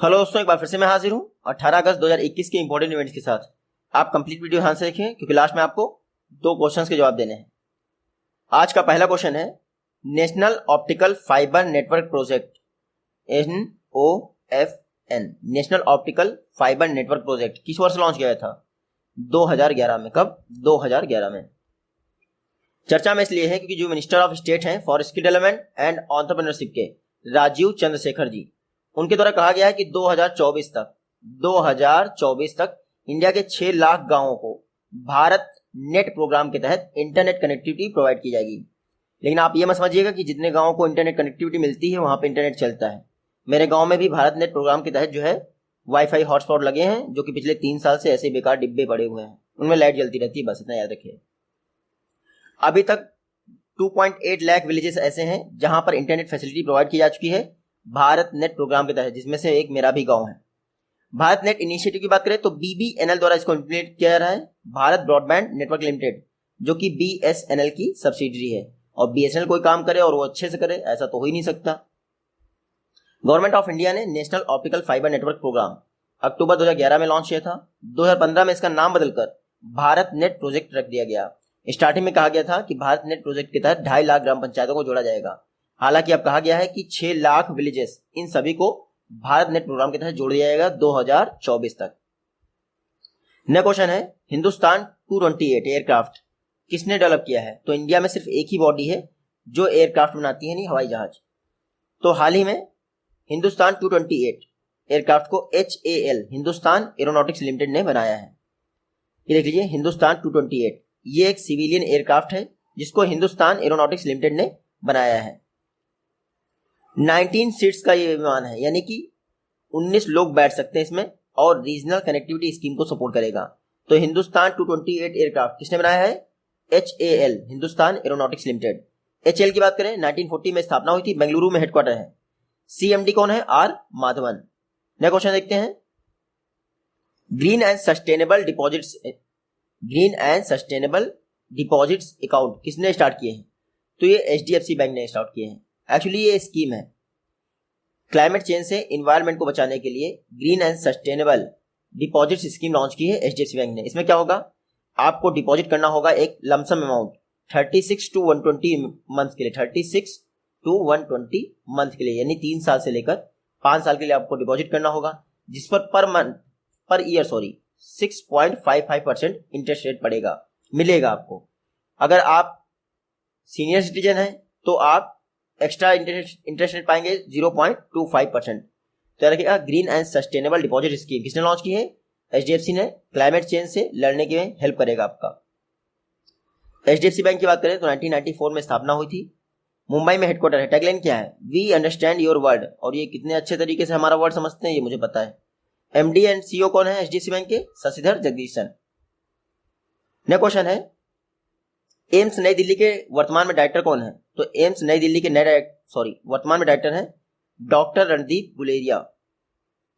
Hello दोस्तों, एक बार फिर से मैं हाजिर हूं 18 अगस्त 2021 के इंपॉर्टेंट इवेंट्स के साथ। आप कंप्लीट वीडियो ध्यान से देखें क्योंकि लास्ट में आपको दो क्वेश्चंस के जवाब देने हैं। आज का पहला क्वेश्चन है, national optical fibre network project NOFN national optical fibre network project किस वर्ष लॉन्च किया गया था? 2011 में। कब? 2011 में। चर्चा में इसलिए है क्योंकि जो मिनिस्टर ऑफ स्टेट हैं for skill development and entrepreneurship के राजीव चंद्रशेखर जी, उनके द्वारा कहा गया है कि 2024 तक इंडिया के 6 लाख गांवों को भारत नेट प्रोग्राम के तहत इंटरनेट कनेक्टिविटी प्रोवाइड की जाएगी। लेकिन आप ये मत समझिएगा कि जितने गांवों को इंटरनेट कनेक्टिविटी मिलती है वहां पे इंटरनेट चलता है। मेरे गांव में भी भारत नेट प्रोग्राम के तहत जो है वाईफाई हॉटस्पॉट लगे हैं, जो कि पिछले 3 साल से ऐसे बेकार डिब्बे पड़े हुए हैं, उनमें लाइट जलती रहती है, बस इतना याद रखिए। अभी तक 2.8 लाख विलेजेस ऐसे हैं जहां पर इंटरनेट फैसिलिटी प्रोवाइड की जा चुकी है भारत नेट प्रोग्राम के तहत, जिसमें से एक मेरा भी गांव है। भारत नेट इनिशिएटिव की बात करें तो BBNL द्वारा इसको इंप्लीमेंट किया जा रहा है, भारत ब्रॉडबैंड नेटवर्क लिमिटेड, जो कि BSNL की सब्सिडरी है। और BSNL कोई काम करे और वो अच्छे से करे, ऐसा तो हो ही नहीं सकता। गवर्नमेंट ऑफ इंडिया ने national optical fibre network programme अक्टूबर 2011 में लॉन्च किया था। 2015 में इसका नाम बदलकर भारत नेट प्रोजेक्ट रख दिया गया। स्टार्टिंग में कहा गया था कि भारत नेट प्रोजेक्ट के तहत 2.5 लाख ग्राम पंचायतों को जोड़ा जाएगा। हालांकि अब कहा गया है कि 6 लाख विलेजेस, इन सभी को भारत नेट प्रोग्राम के तहत जोड़ दिया जाएगा 2024 तक। नया क्वेश्चन है, हिंदुस्तान 228 एयरक्राफ्ट किसने डेवलप किया है? तो इंडिया में सिर्फ एक ही बॉडी है जो एयरक्राफ्ट बनाती है, नहीं हवाई जहाज। तो हाल ही में हिंदुस्तान 228 एयरक्राफ्ट को HAL हिंदुस्तान एरोनॉटिक्स लिमिटेड ने बनाया है। ये देख लीजिए, हिंदुस्तान 228 ये एक सिविलियन एयरक्राफ्ट है जिसको हिंदुस्तान एरोनॉटिक्स लिमिटेड ने बनाया है। 19 सीट्स का ये विमान है, यानी कि 19 लोग बैठ सकते हैं इसमें, और रीजनल कनेक्टिविटी स्कीम को सपोर्ट करेगा। तो हिंदुस्तान 228 एयरक्राफ्ट किसने बनाया है? HAL Hindustan aeronautics limited. HAL की बात करें 1940 में स्थापना हुई थी, बेंगलुरु में हेडक्वार्टर है। CMD कौन है? R माधवन। नया क्वेश्चन देखते हैं, green and sustainable deposits account किसने स्टार्ट किए हैं? तो ये HDFC बैंक ने स्टार्ट किए हैं। एक्चुअली ये स्कीम है क्लाइमेट चेंज से इन्वायरमेंट को बचाने के लिए, green and sustainable deposits scheme launch की है HDFC बैंक ने। इसमें क्या होगा, आपको डिपॉजिट करना होगा एक लमसम अमाउंट 36 to 120 मंथ के लिए, 36 to 120 मंथ के लिए, यानी 3 साल से लेकर 5 साल के लिए आपको डिपॉजिट करना होगा, जिस पर पर ईयर 6.55% इंटरेस्ट रेट मिलेगा आपको। अगर आप सीनियर सिटीजन हैं तो आप एक्स्ट्रा इंटरेस्ट रेट पाएंगे 0.25%। तो याद रखिएगा, green and sustainable deposit scheme किसने लॉन्च की है? HDFC ने। क्लाइमेट चेंज से लड़ने के में हेल्प करेगा आपका। HDFC बैंक की बात करें तो 1994 में स्थापना हुई थी, मुंबई में हेडक्वार्टर है। टैगलाइन क्या है? We understand your word. और ये कितने अच्छे तरीके से हमारा वर्ड समझते हैं ये मुझे पता है। MD एंड CEO कौन है HDFC बैंक के? शशिधर जगदीशन। नेक्स्ट क्वेश्चन है, एम्स नई दिल्ली के वर्तमान में डायरेक्टर कौन है? तो एम्स नई दिल्ली के वर्तमान में डायरेक्टर हैं डॉक्टर रणदीप गुलेरिया।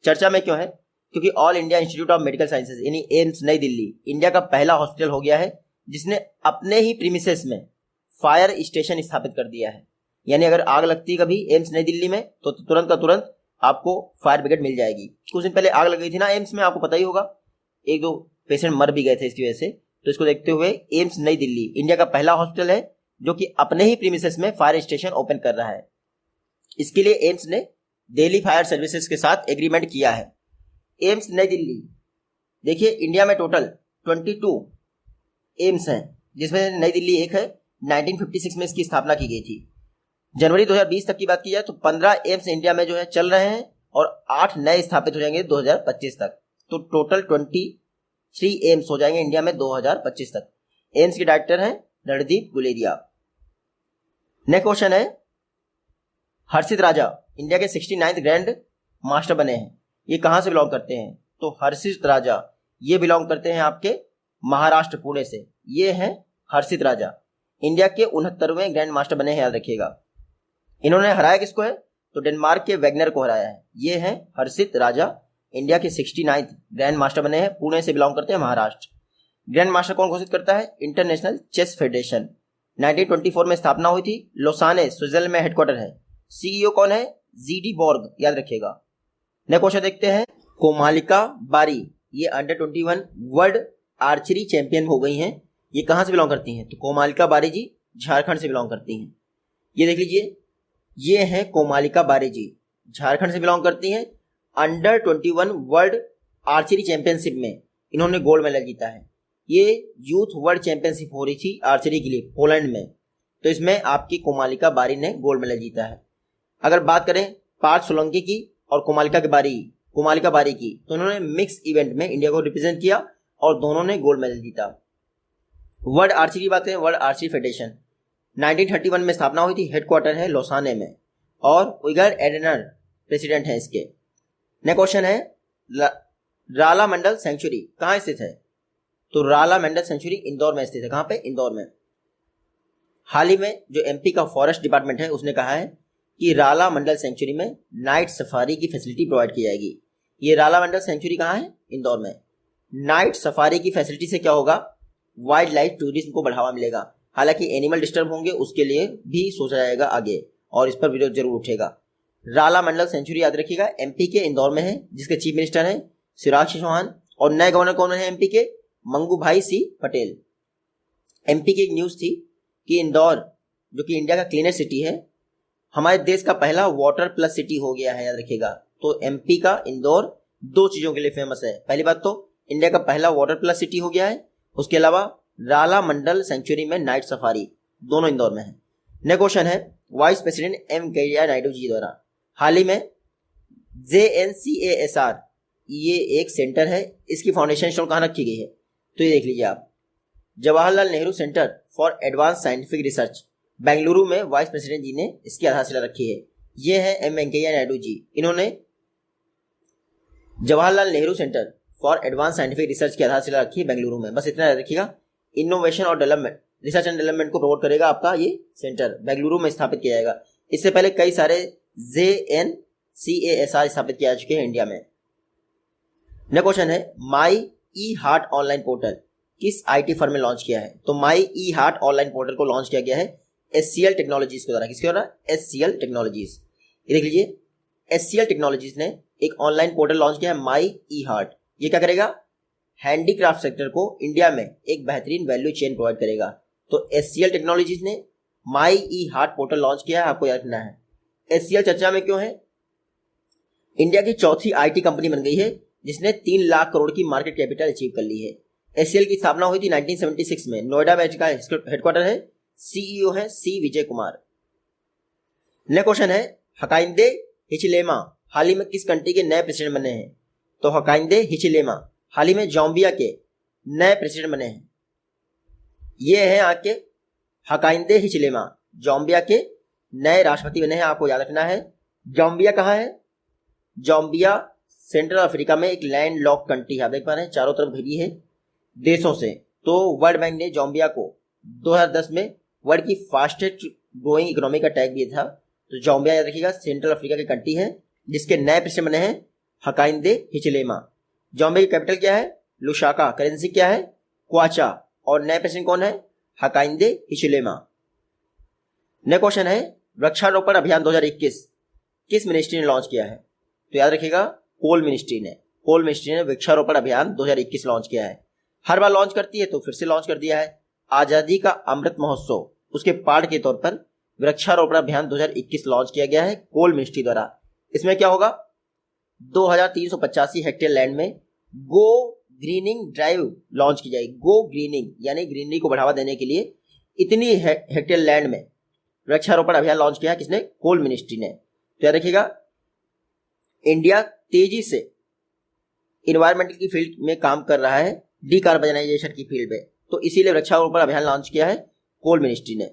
चर्चा में क्यों है? क्योंकि all India institute of medical sciences यानी एम्स नई दिल्ली इंडिया का पहला हॉस्पिटल हो गया है जिसने अपने ही प्रीमिसेस में फायर स्टेशन स्थापित कर दिया है। यानी अगर आग लगती है कभी एम्स नई दिल्ली में तो तुरंत का तुरंत आपको फायर ब्रिगेड मिल जाएगी। कुछ दिन पहले आग लग गई थी ना एम्स में, आपको पता ही होगा, 1-2 पेशेंट मर भी गए थे इसकी वजह से। तो इसको देखते हुए एम्स नई दिल्ली इंडिया का पहला हॉस्पिटल है जो कि अपने ही प्रीमिसेस में फायर स्टेशन ओपन कर रहा है। इसके लिए एम्स ने दिल्ली फायर सर्विसेज के साथ एग्रीमेंट किया है। एम्स नई दिल्ली, देखिए इंडिया में टोटल 22 एम्स हैं, जिसमें नई दिल्ली एक है। 1956 में इसकी स्थापना की गई थी। जनवरी 2020 तक की बात की जाए तो 15 एम्स इंडिया में जो है चल रहे हैं और 8 नए स्थापित हो जाएंगे 2025 तक। तो टोटल 23 एम्स हो जाएंगे इंडिया में 2025 तक। एम्स के डायरेक्टर हैं रणदीप गुलेरिया। नेक्स्ट क्वेश्चन है, हर्षित राजा इंडिया के 69th ग्रैंड मास्टर बने हैं। ये कहां से बिलोंग करते हैं? तो हर्षित राजा ये बिलोंग करते हैं आपके महाराष्ट्र, पुणे से। ये हैं हर्षित राजा, इंडिया के 69वें ग्रैंड मास्टर बने हैं, याद रखिएगा। इन्होंने हराया किसको है? तो डेनमार्क के वैगनर को हराया है। ये हैं हर्षित राजा, इंडिया के 69th ग्रैंड मास्टर बने हैं, पुणे से बिलोंग करते हैं, महाराष्ट्र। ग्रैंड मास्टर कौन घोषित करता है? International chess federation. 1924 में स्थापना हुई थी, लोसाने स्विट्जरलैंड में हेडक्वार्टर है। CEO कौन है? GD बॉर्ग, याद रखिएगा। नेक्स्ट क्वेश्चन देखते हैं। कोमालिका बारी ये अंडर 21 वर्ल्ड आर्चरी चैंपियन हो गई हैं। ये कहाँ से बिलोंग करती हैं? तो कोमालिका बारी जी झारखंड से बिलोंग करती हैं। ये देख लीजिए, ये हैं कोमालिका बारी जी, झारखंड से बिलोंग करती हैं। अंडर 21 वर्ल्ड आर्चरी चैंपियनशिप में इन्होंने गोल्ड मेडल जीता है। ये यूथ वर्ल्ड चैंपियनशिप हो रही थी आर्चरी के लिए पोलैंड में, तो इसमें आपकी कोमालिका बारी ने गोल्ड मेडल जीता है। अगर बात करें पार्थ सोलंकी की और कोमालिका बारी की, तो उन्होंने मिक्स इवेंट में इंडिया को रिप्रेजेंट किया और दोनों ने गोल्ड मेडल जीता। वर्ल्ड आर्चरी की बात करें, वर्ल्ड आर्चरी फेडरेशन 1931 में स्थापना हुई थी, हेडक्वार्टर है लोसाने में और उइगर एडेनर प्रेसिडेंट है इसके। नेक्स्ट क्वेश्चन है, राला मंडल सेंचुरी कहाँ स्थित है? तो राला मंडल सेंचुरी इंदौर में स्थित है। कहाँ पे? इंदौर में। हाल ही में जो एमपी का फॉरेस्ट डिपार्टमेंट है उसने कहा है कि राला मंडल सेंचुरी में नाइट सफारी की फैसिलिटी प्रोवाइड की जाएगी। ये राला मंडल सेंचुरी कहाँ है? इंदौर में। नाइट सफारी की फैसिलिटी से क्या होगा? वाइल्ड लाइफ टूरिज्म को बढ़ावा मिलेगा। हालांकि एनिमल डिस्टर्ब होंगे, उसके लिए भी सोचा जाएगा आगे और इस पर विरोध जरूर उठेगा। राला मंडल सेंचुरी याद रखिएगा एमपी के इंदौर में है, जिसके चीफ मिनिस्टर हैं शिवराज सिंह चौहान और नए गवर्नर कौन है एमपी के? मंगू भाई सी पटेल। एमपी की एक न्यूज थी कि इंदौर जो कि इंडिया का क्लीनेस्ट सिटी है, हमारे देश का पहला वाटर प्लस सिटी हो गया है, याद रखिएगा। तो एमपी का इंदौर दो चीजों के लिए फेमस है। पहली बात तो इंडिया का पहला वाटर प्लस सिटी हो गया है, उसके अलावा राला मंडल सेंचुरी में नाइट सफारी दोनों इंदौर में है। नेक्स्ट क्वेश्चन है, vice president M Venkaiah Naidu ji द्वारा हाल ही में JNCASR ये एक सेंटर है, इसकी फाउंडेशन स्टोन कहाँ रखी गई है? तो ये देख लीजिए आप, Jawaharlal Nehru centre for advance scientific research Bengaluru में वाइस प्रेसिडेंट जी ने इसकी आधारशिला रखी है। ये है एम वेंकैया नायडू जी। इन्होंने Jawaharlal Nehru centre for advance scientific research की आधारशिला रखी है बेंगलुरु में। बस इतना याद रखिएगा, इनोवेशन और डेवलपमेंट, रिसर्च एंड डेवलपमेंट को प्रमोट करेगा आपका ये सेंटर, बेंगलुरु में स्थापित किया जाएगा। इससे पहले कई सारे JNCASR स्थापित किया जा चुके हैं इंडिया में। नेक्स्ट क्वेश्चन है, माई ई हार्ट ऑनलाइन पोर्टल किस IT फर्म में लॉन्च किया है? तो माई ई हार्ट ऑनलाइन पोर्टल को लॉन्च किया गया है SCL टेक्नोलॉजीज के द्वारा। किसके द्वारा? SCL technologies. ये देख लीजिए, SCL टेक्नोलॉजीज ने एक ऑनलाइन पोर्टल लॉन्च किया है माई ई हार्ट। ये क्या करेगा? हैंडीक्राफ्ट सेक्टर को इंडिया में एक बेहतरीन वैल्यू चेन प्रोवाइड करेगा। तो SCL टेक्नोलॉजीज ने माई ई हार्ट पोर्टल लॉन्च किया है, आपको याद रखना है। SCL चर्चा में क्यों है? इंडिया की चौथी IT कंपनी बन गई है जिसने 3 लाख करोड़ की मार्केट कैपिटल अचीव कर ली है। SCL की स्थापना हुई थी 1976 में, नोएडा में इसका हेडक्वार्टर है, CEO है C Vijay Kumar. Next question है, हकाइंदे हिचिलेमा हाल ही में किस कंट्री के नए प्रेसिडेंट बने हैं? तो हकाइंदे हिचिलेमा हाल ही में जाम्बिया के नए प्रेसिडेंट बने हैं। ये हैं आपके हकाइंदे हिचिलेमा, जाम्बिया के नए राष्ट्रपति बने हैं, आपको याद रखना है। जाम्बिया कहाँ है? जाम्बिया सेंट्रल अफ्रीका में एक लैंड लॉक कंट्री है, आप देख पा रहे हैं चारों तरफ घिरी है देशों से। तो वर्ल्ड बैंक ने जाम्बिया को 2010 में वर्ल्ड की फास्टेस्ट ग्रोइंग इकोनॉमी का टैग दिया था। तो जाम्बिया याद रखिएगा सेंट्रल अफ्रीका की कंट्री है जिसके नए प्रेसिडेंट बने हैं हकाइंदे हिचिलेमा। जाम्बिया की कैपिटल क्या है? लुसाका। करेंसी क्या है? क्वाचा। और नए प्रेसिडेंट कौन है? हकाइंदे हिचिलेमा। नेक्स्ट क्वेश्चन है, वृक्षारोपण अभियान 2021 किस मिनिस्ट्री ने लॉन्च किया है? तो याद रखिएगा कोल मिनिस्ट्री ने वृक्षारोपण अभियान 2021 लॉन्च किया है। हर बार लॉन्च करती है तो फिर से लॉन्च कर दिया है। आजादी का अमृत महोत्सव उसके पार्ट के तौर पर वृक्षारोपण अभियान 2021 लॉन्च किया गया है कोल मिनिस्ट्री द्वारा। इसमें क्या होगा? 2385 हेक्टेयर लैंड में गो ग्रीनिंग ड्राइव लॉन्च की जाएगी। गो ग्रीनिंग यानी ग्रीनरी को बढ़ावा देने के लिए इतनी हेक्टेयर लैंड में वृक्षारोपण अभियान लॉन्च किया है किसने? कोल मिनिस्ट्री ने। तो याद रखिएगा, इंडिया तेजी से इन्वायरमेंट की फील्ड में काम कर रहा है, डीकार्बनाइजेशन की फील्ड में, तो इसीलिए वृक्षारोपण अभियान लॉन्च किया है कोल मिनिस्ट्री ने।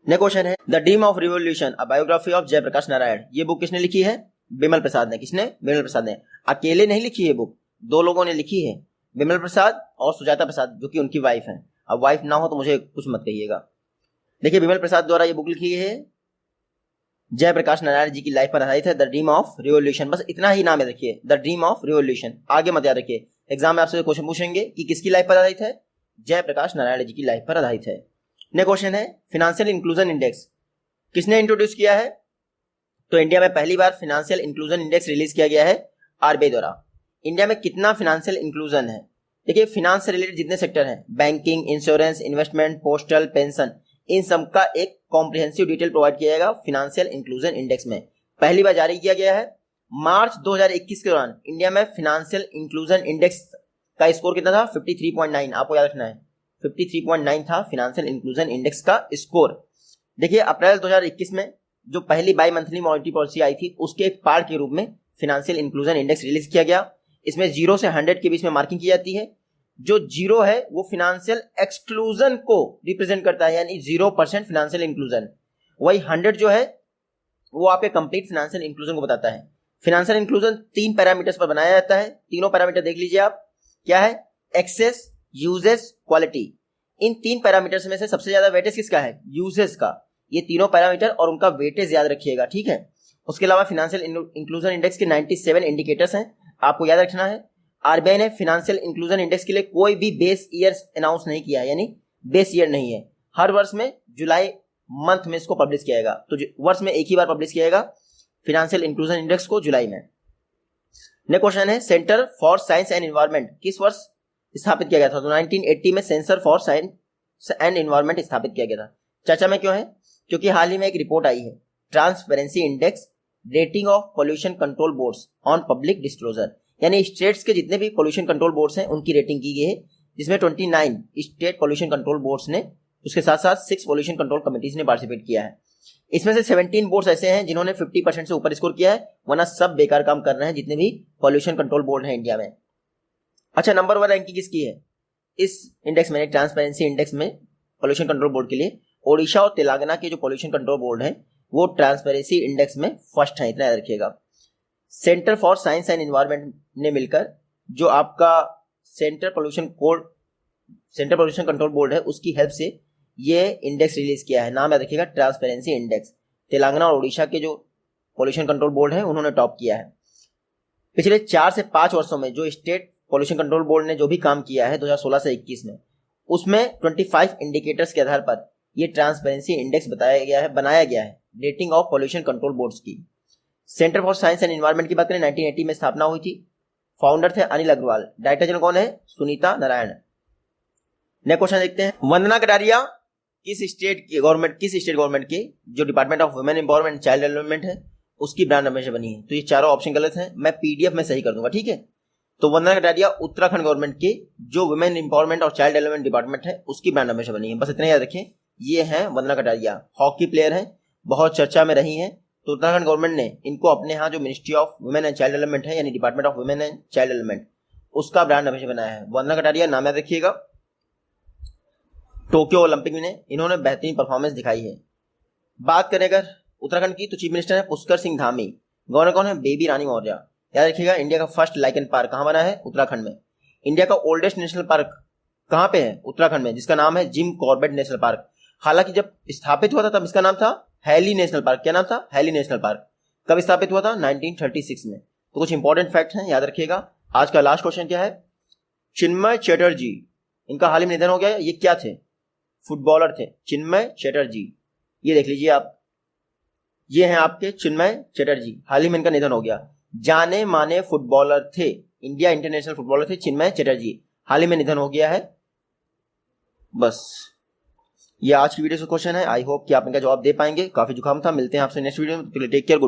नेक्स्ट क्वेश्चन है, the dream of revolution a biography of Jayaprakash Narayan. ये बुक किसने लिखी है? बिमल प्रसाद ने। किसने? बिमल प्रसाद ने। अकेले नहीं लिखी है बुक, दो लोगों ने लिखी है, बिमल प्रसाद और सुजाता प्रसाद, जो कि उनकी वाइफ है। अब वाइफ ना हो तो मुझे कुछ मत कहिएगा। देखिए, बिमल प्रसाद द्वारा ये बुक लिखी है, जयप्रकाश नारायण जी की लाइफ पर आधारित है, द ड्रीम ऑफ रिवॉल्यूशन। बस इतना ही नाम है, रखिए द ड्रीम ऑफ रिवॉल्यूशन, आगे मत याद रखिए। एग्जाम में आपसे क्वेश्चन पूछेंगे कि किसकी लाइफ पर आधारित है? जयप्रकाश नारायण जी की लाइफ पर आधारित है। नेक्स्ट क्वेश्चन है, फाइनेंशियल इंक्लूजन इंडेक्स किसने इंट्रोड्यूस किया है? तो इंडिया में पहली बार फाइनेंशियल इंक्लूजन इंडेक्स रिलीज किया गया है आरबीआई द्वारा। इंडिया में कितना फाइनेंशियल इंक्लूजन है? देखिए, फिनांस से रिलेटेड जितने सेक्टर हैं, banking, insurance, investment, postal, pension, इन सब का एक कॉम्प्रिहेंसिव डिटेल प्रोवाइड किया जाएगा फाइनेंशियल इंक्लूजन इंडेक्स में। पहली बार जारी किया गया है मार्च 2021 के दौरान। इंडिया में फाइनेंशियल इंक्लूजन इंडेक्स का स्कोर कितना था? 53.9। आपको याद रखना है 53.9 था फाइनेंशियल इंक्लूजन इंडेक्स का स्कोर। देखिए, अप्रैल 2021 में जो पहली बाई मंथली मॉनेटरी पॉलिसी आई थी, उसके एक पार्ट के रूप में फाइनेंशियल इंक्लूजन इंडेक्स रिलीज किया गया। इसमें 0 से 100 के बीच में मार्किंग की जाती है। जो 0 है वो फाइनेंशियल एक्सक्लूजन को रिप्रेजेंट करता है, यानी 0% फाइनेंशियल इंक्लूजन। वही 100 जो है वो आपके कंप्लीट फाइनेंशियल इंक्लूजन को बताता है। फाइनेंशियल इंक्लूजन 3 पैरामीटर्स पर बनाया जाता है। तीनों पैरामीटर देख लीजिए आप, क्या है? Access, uses, quality. इन 3 पैरामीटर्स में से सबसे ज्यादा वेटेज किसका है? यूजेस का। ये तीनों पैरामीटर और उनका वेटेज याद रखिएगा, ठीक है। उसके अलावा फाइनेंशियल इंक्लूजन इंडेक्स के 97 इंडिकेटर्स हैं, आपको याद रखना है। आरबीआई ने फाइनेंशियल इंक्लूजन इंडेक्स के लिए कोई भी बेस ईयर अनाउंस नहीं किया, यानी बेस ईयर नहीं है। हर वर्ष में जुलाई मंथ में इसको पब्लिश किया जाएगा, तो वर्ष में एक ही बार पब्लिश किया जाएगा फाइनेंशियल इंक्लूजन इंडेक्स को, जुलाई में। नेक्स्ट क्वेश्चन है, centre for science and environment किस वर्ष स्थापित किया गया था? तो 1980 में centre for science and environment स्थापित किया गया था। चर्चा में क्यों है? क्योंकि हाल ही में एक रिपोर्ट आई है, transparency index rating of pollution control boards on public disclosure, यानी स्टेट्स के जितने भी पोल्यूशन कंट्रोल बोर्ड्स हैं उनकी रेटिंग की गई है, जिसमें 29 स्टेट पोल्यूशन कंट्रोल बोर्ड्स ने, उसके साथ साथ 6 पोल्यूशन कंट्रोल कमिटीज ने पार्टिसिपेट किया है। इसमें से 17 बोर्ड्स ऐसे हैं जिन्होंने 50% से ऊपर स्कोर किया है, वरना सब बेकार काम कर रहे हैं जितने भी पोल्यूशन कंट्रोल बोर्ड हैं इंडिया में। अच्छा, नंबर 1 रैंकिंग किसकी है इस इंडेक्स में, ट्रांसपेरेंसी इंडेक्स में पोल्यूशन कंट्रोल बोर्ड के लिए? ओडिशा और तेलंगाना के जो पोल्यूशन कंट्रोल बोर्ड हैं वो ट्रांसपेरेंसी इंडेक्स में फर्स्ट है, इतना याद रखिएगा। Centre for science and environment ने मिलकर जो आपका सेंट्रल पोल्यूशन कंट्रोल बोर्ड है, उसकी हेल्प से ये इंडेक्स रिलीज किया है। नाम याद रखिएगा, ट्रांसपेरेंसी इंडेक्स। तेलंगाना और उड़ीसा के जो पोल्यूशन कंट्रोल बोर्ड है उन्होंने टॉप किया है। पिछले 4 से 5 वर्षों में जो स्टेट पोल्यूशन कंट्रोल बोर्ड ने जो भी काम किया है 2016 से 21 में, उसमें 25 इंडिकेटर्स के आधार पर ये ट्रांसपेरेंसी इंडेक्स बनाया गया है rating of pollution control boards की। Centre for science and environment की बात करें, 1980 में स्थापना हुई थी। फाउंडर थे अनिल अग्रवाल। डायरेक्टर जनरल कौन है? सुनीता नारायण। नेक्स्ट क्वेश्चन देखते हैं, वंदना कटारिया किस स्टेट गवर्नमेंट की जो department of women empowerment and child development है उसकी ब्रांड एम्बेसडर बनी है? तो ये चारों ऑप्शन गलत हैं, मैं पीडीएफ में सही कर दूंगा, ठीक है। तो वंदना कटारिया उत्तराखंड गवर्नमेंट की जो वुमेन एम्पावरमेंट और चाइल्ड डेवलपमेंट डिपार्टमेंट है उसकी ब्रांड एम्बेसडर बनी है। बस इतना याद रखें, ये है वंदना कटारिया। हॉकी प्लेयर है, बहुत चर्चा में रही हैं, तो उत्तराखंड गवर्नमेंट ने इनको अपने यहाँ जो ministry of women and child development है, यानी department of women and child development, उसका ब्रांड एम्बेसडर बनाया है। वंदना कटारिया नाम याद रखिएगा। टोक्यो ओलंपिक में इन्होंने बेहतरीन परफॉर्मेंस दिखाई है। बात करें अगर उत्तराखंड की, तो चीफ मिनिस्टर है पुष्कर सिंह धामी। गवर्नर कौन है? बेबी रानी मौर्य। याद रखिएगा, इंडिया का फर्स्ट लाइकन पार्क कहाँ बना है? उत्तराखंड में। इंडिया का ओल्डेस्ट नेशनल पार्क कहाँ पे है? उत्तराखंड में, जिसका नाम है जिम कॉर्बेट नेशनल पार्क। हालांकि जब स्थापित हुआ था तब इसका नाम था हैली नेशनल पार्क। क्या नाम था? Hailey National Park. कब स्थापित हुआ था? 1936 में। तो कुछ इंपॉर्टेंट फैक्ट हैं, याद रखिएगा। आज का लास्ट क्वेश्चन क्या है? चिन्मय चटर्जी, इनका हाल ही में निधन हो गया। ये क्या थे? फुटबॉलर थे, चिन्मय चटर्जी। ये देख लीजिए आप, ये हैं आपके चिन्मय चटर्जी। हाल ही में इनका निधन हो गया। जाने माने फुटबॉलर थे, इंडिया इंटरनेशनल फुटबॉलर थे चिन्मय चटर्जी। हाल ही में निधन हो गया है। बस ये आज की वीडियो से क्वेश्चन है। आई होप कि आप इनका जवाब दे पाएंगे। काफी जुकाम था। मिलते हैं आपसे नेक्स्ट वीडियो में। Take care.